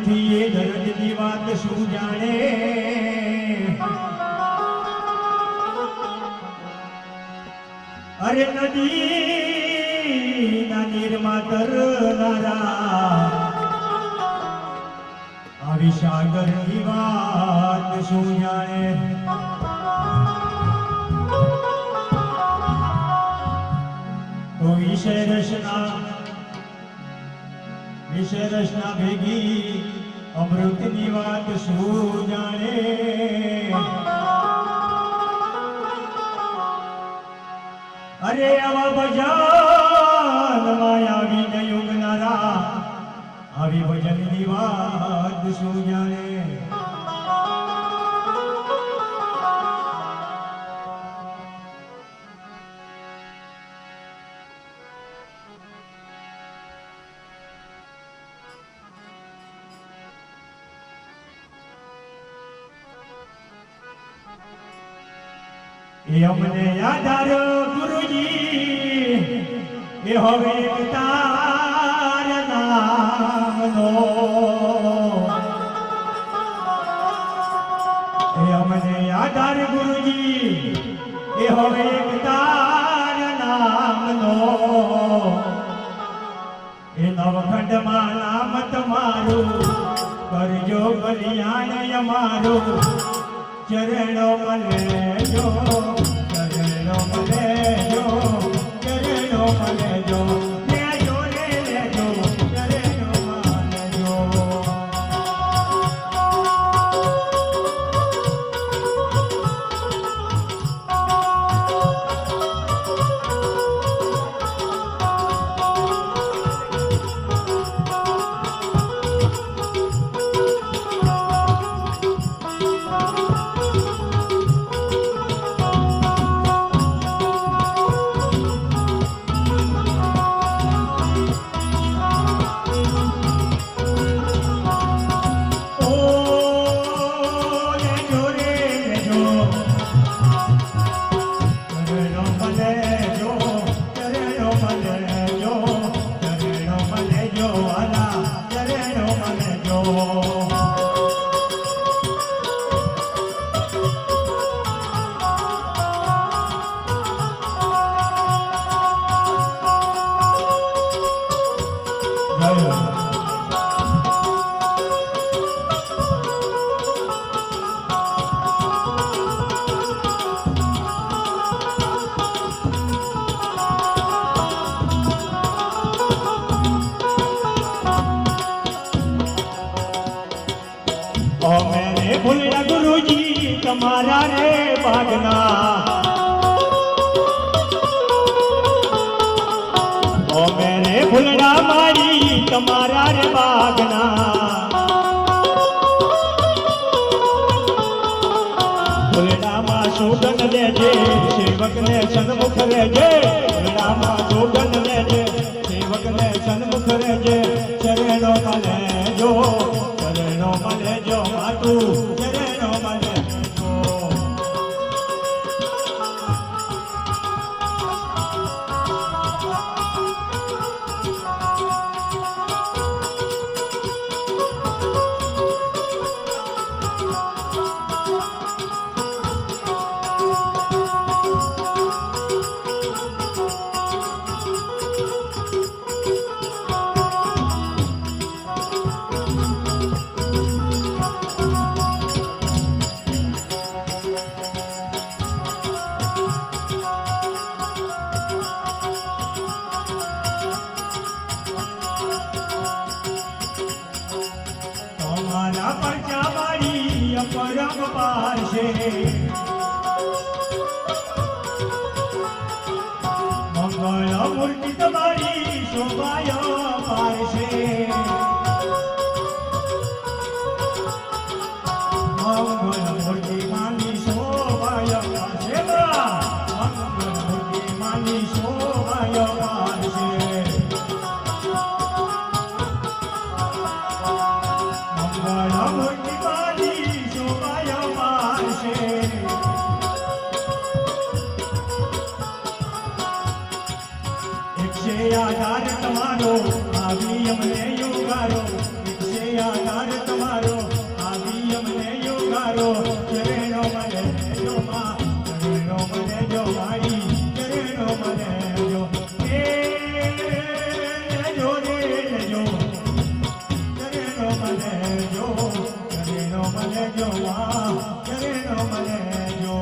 નથી એ દર્દની વાત શું જાણે અરે નદીના નીરમાં તરનારા આવી સાગરની વાત શું જાણે તો વિષય રસના ભેગી અમૃતની વાત શું જાણે અરે આવા ભજનમાં આવીને યુગનારા આવી ભજનની વાત શું જાણે એ અમને યાદ ગુરુજી એ હવે તાર નામનો એ અમને યાદ ગુરુજી એ હવે તાર નામનો એ નવખંડમાં નામ તમારું કરજો કલ્યાણ અમારું ચરણો મલેજો ચરણો મલેજો ચરણો મલેજો લેજો રે લેજો ચરણો મલેજો મેરે ભૂલ્યા ગુરુજી તમારા રે ભાગના ઓ મેરે ભૂલડા મારી તમારા રે ભાગના ભૂલડામાં સુગન લેજે સેવકને સન્મુખ રહેજે ભૂલડામાં સુગન લેજે સેવકને સન્મુખ રહેજે ચરણો મલેજો ચરણો મલેજો માતું ચરણો મલેજો પરમ પારશે મંગળ મૂર્તિ તમારી શોભાય પારશે મંગળ મૂર્તિ માની શોભાય પારશે મંગળ મૂર્તિ માની શોભાય પારશે મંગળ મૂર્તિ આધાર તમારો આવી અમને યુગારો આધાર મને જો ચરેનો મને જો ચરેનો મને જો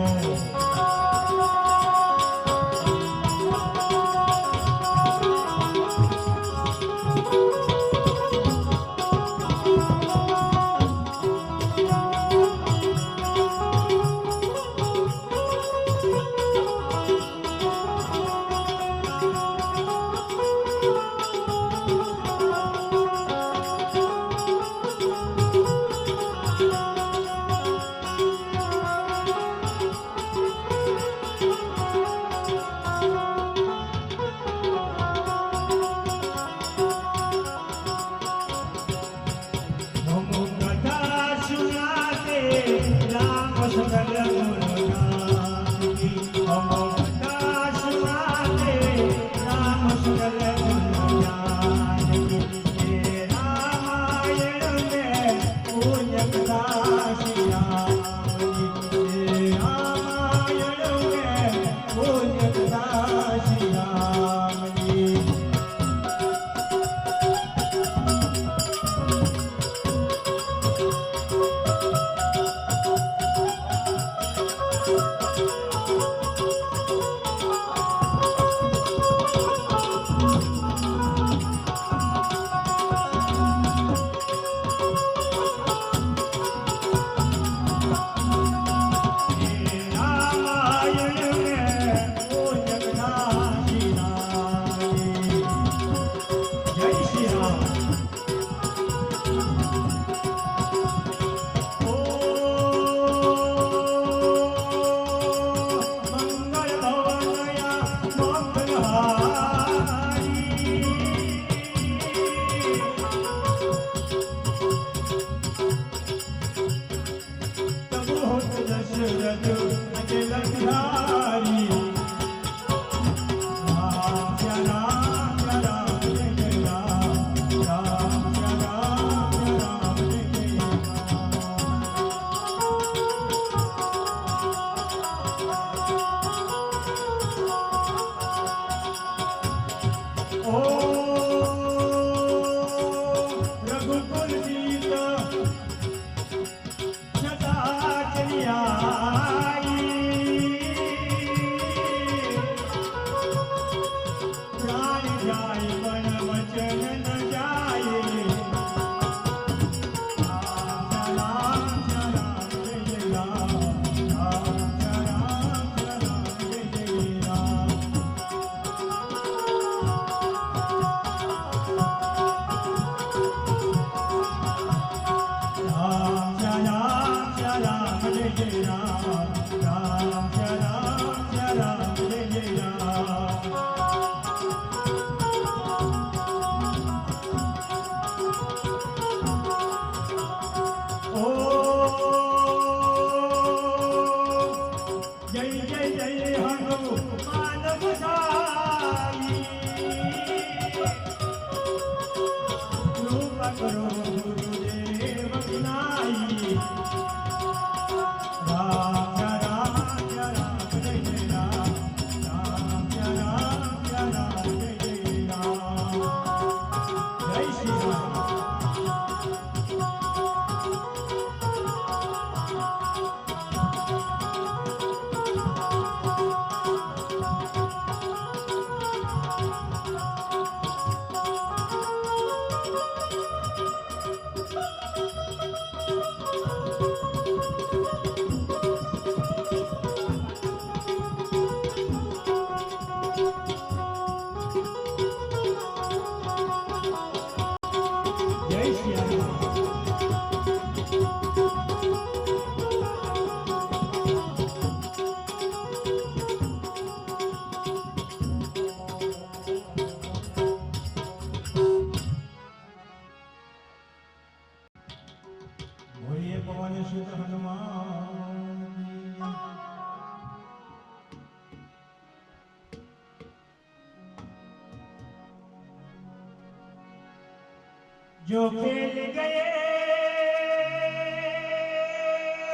जो खेल गए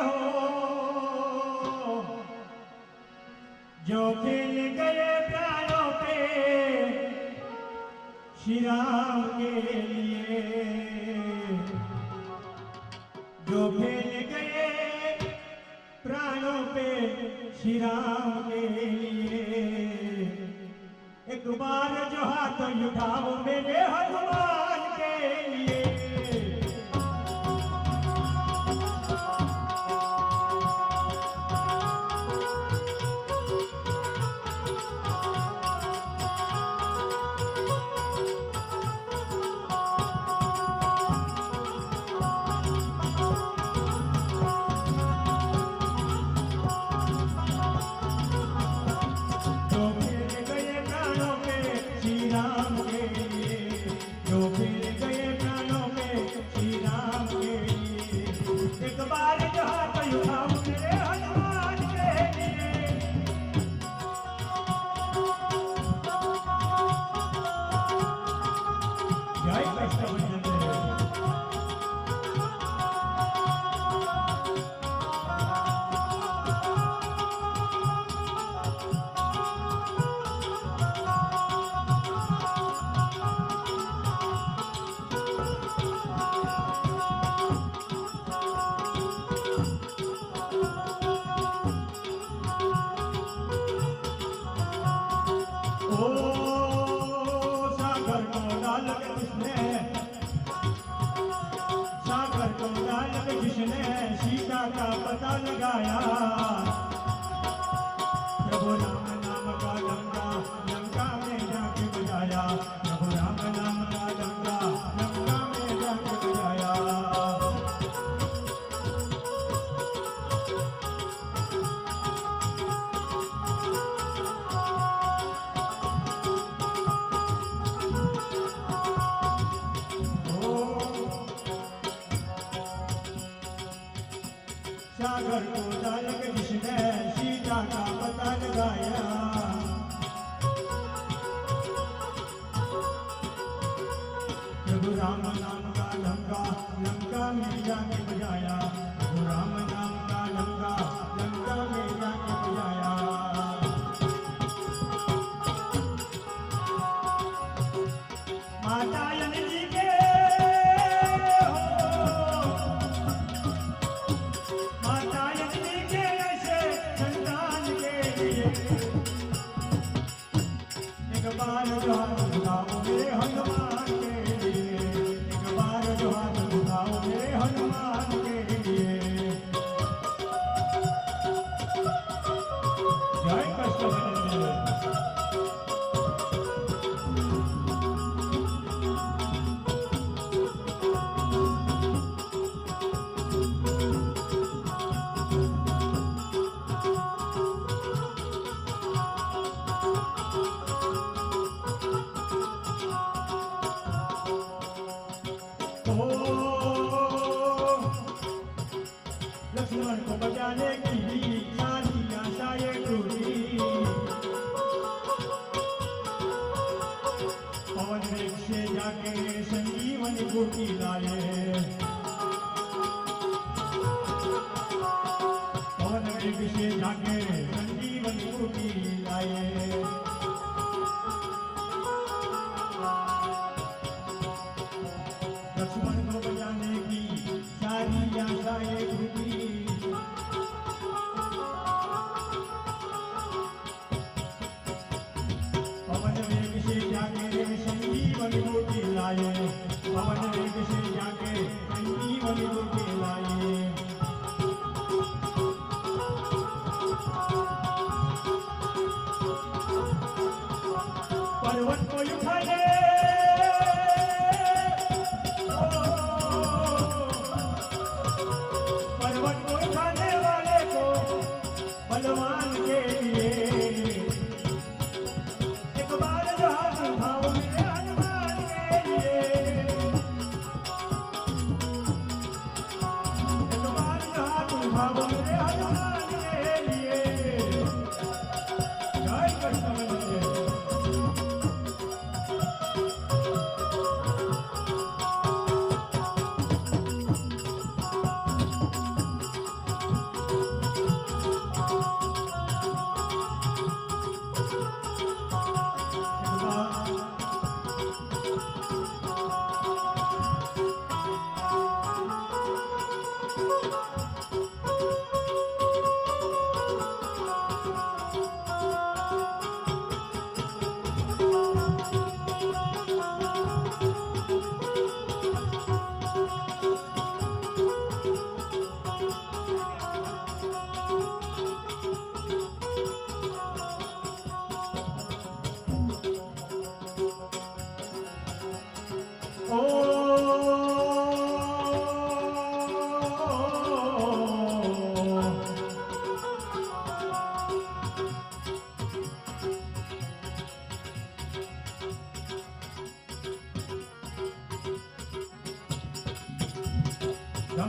हो, जो खेल गए प्राणों पे श्री राम के लिए, जो फैल गए प्राणों पे श्री राम के लिए। एक बार जो हाथ उठाओ मेरे हनुमान के लिए। जिसने सीता का पता लगाया, प्रभु राम नाम का डंका लंका में जाके बजाया। प्रभु राम नाम का डंका लंका में जाके बजाया। सागर को डाल के जिसने सीता का पता लगाया, प्रभु राम नाम का डंका लंका में जाके बजाया। प्रभु राम नाम का डंका लंका में जाके बजाया। माता जी के एक बार जो हाथ उठाओ मेरे हनुमान के लिए। एक बार जो हाथ उठाओ मेरे हनुमान के लिए। जय कृष्ण बंदे। लक्ष्मण को बचाने की सारी आशाएं टूटी। पवन वेग से जाके संजीवनी बूटी लाए। पवन वेग से जाके संजीवनी बूटी लाए। लक्ष्मण को बचाने की सारी आशाएं टूटी। पवन वेग से जाके संजीवनी बूटी लाए। पवन वेग से जाके संजीवनी बूटी लाए। पर्वत को उठाए बलवान के लिए। एक बार जो हाथ उठाओ मेरे हनुमान के लिए।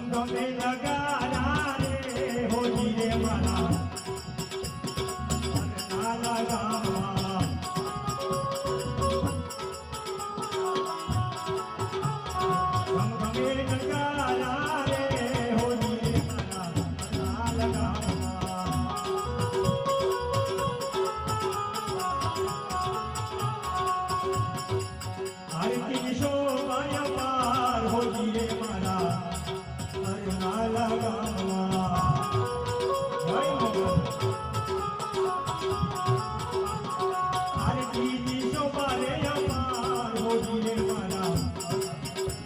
ગમે લગાડા રે હોજી રે મારા નાના ગામમાં ગમે લગાડા રે હોજી રે મારા નાના ગામમાં આરતી શોભાય પાર હોજી રે મારા નાના ગામમાં જય મોગલ આરતી શોભાય પાર હોજી રે મારા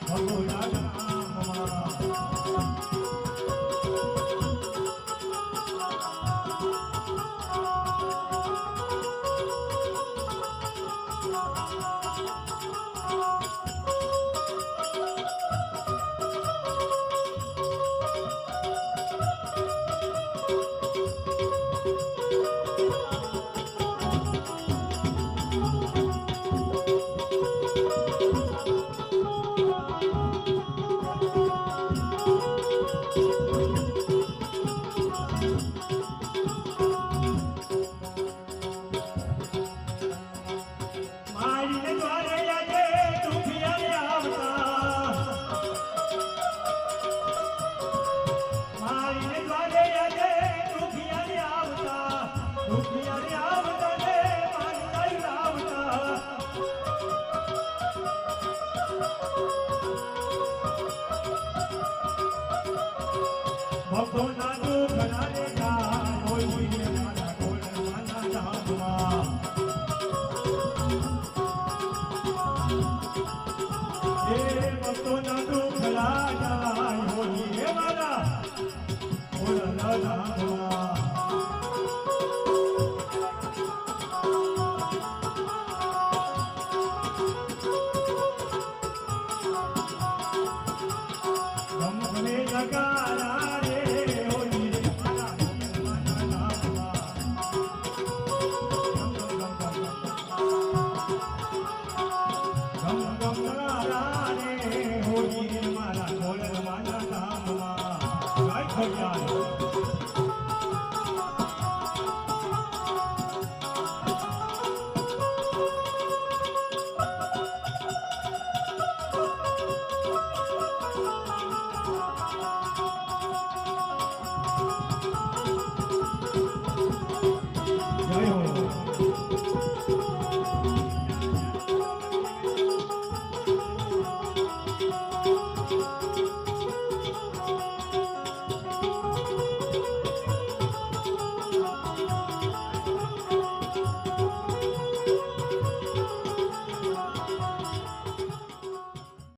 ભગોડા ગામમાં ભગવાના દુખના રે જાય હોજી રે મારા ગોળમાના ગામમાં એ ભક્તોના દુખલા જાય હોજી રે મારા ગોળના ગામમાં ગમે લગાડા રે હોજી રે મારા ગોળમાના ગામમાં ગમગમરા રે હોજી રે મારા ગોળમાના ગામમાં જય ખોડિયાર